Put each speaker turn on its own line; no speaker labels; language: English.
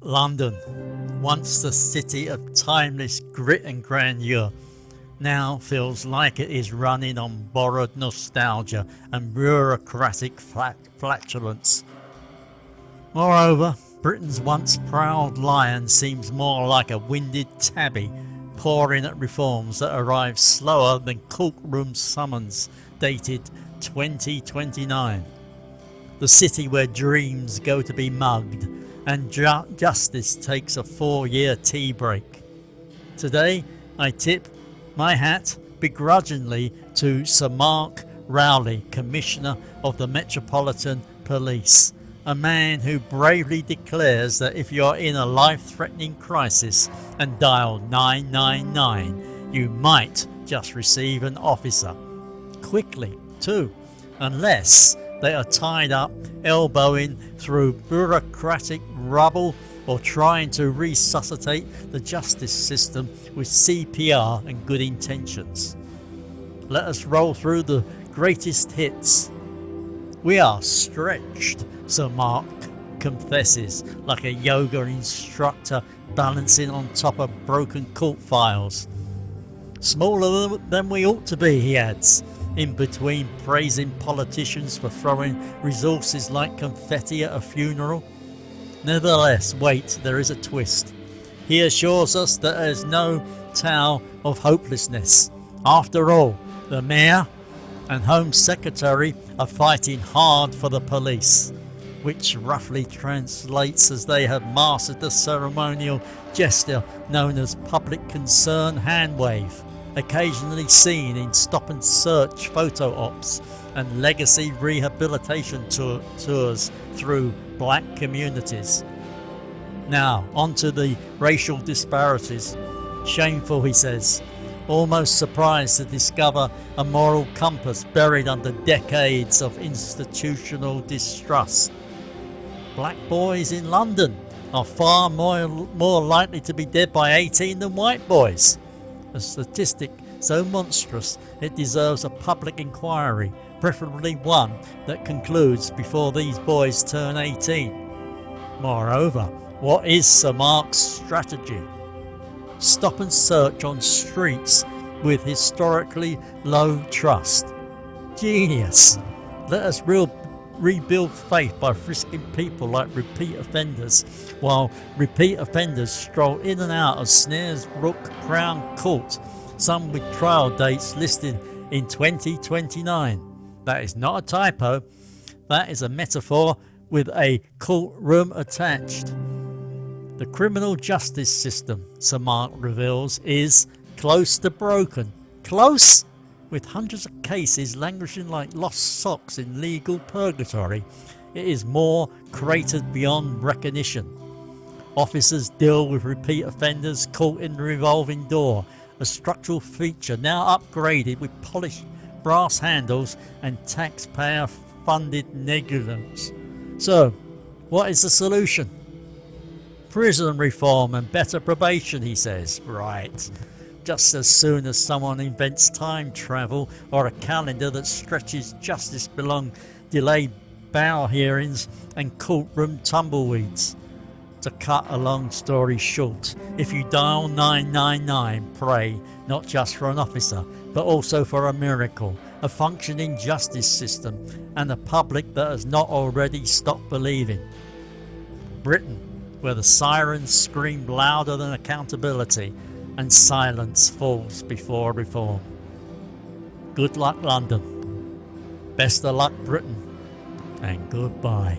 London, once the city of timeless grit and grandeur, now feels like it is running on borrowed nostalgia and bureaucratic flatulence. Moreover, Britain's once proud lion seems more like a winded tabby pouring at reforms that arrive slower than courtroom summons dated 2029. The city where dreams go to be mugged and justice takes a 4-year tea break. Today I tip my hat begrudgingly to Sir Mark Rowley, Commissioner of the Metropolitan Police, a man who bravely declares that if you're in a life-threatening crisis and dial 999, you might just receive an officer. Quickly, too, unless they are tied up, elbowing through bureaucratic rubble or trying to resuscitate the justice system with CPR and good intentions. Let us roll through the greatest hits. We are stretched, Sir Mark confesses, like a yoga instructor balancing on top of broken court files. Smaller than we ought to be, he adds, in between praising politicians for throwing resources like confetti at a funeral. Nevertheless, wait, there is a twist. He assures us that there is no tale of hopelessness. After all, the Mayor and Home Secretary are fighting hard for the police, which roughly translates as they have mastered the ceremonial gesture known as public concern hand wave, occasionally seen in stop and search photo ops and legacy rehabilitation tours through black communities. Now, onto the racial disparities. Shameful, he says, almost surprised to discover a moral compass buried under decades of institutional distrust. Black boys in London are far more likely to be dead by 18 than white boys. A statistic so monstrous it deserves a public inquiry, preferably one that concludes before these boys turn 18. Moreover, what is Sir Mark's strategy? Stop and search on streets with historically low trust. Genius! Let us rebuild faith by frisking people like repeat offenders, while repeat offenders stroll in and out of Snares Brook Crown Court, some with trial dates listed in 2029. That is not a typo, that is a metaphor with a courtroom attached. The criminal justice system, Sir Mark reveals, is close to broken. Close? With hundreds of cases languishing like lost socks in legal purgatory, it is more cratered beyond recognition. Officers deal with repeat offenders caught in the revolving door, a structural feature now upgraded with polished brass handles and taxpayer-funded negligence. So, what is the solution? Prison reform and better probation, he says. Right. Just as soon as someone invents time travel or a calendar that stretches justice beyond delayed bail hearings and courtroom tumbleweeds. To cut a long story short, if you dial 999, pray not just for an officer, but also for a miracle, a functioning justice system, and a public that has not already stopped believing. Britain, where the sirens scream louder than accountability and silence falls before reform. Good luck, London. Best of luck, Britain. And goodbye.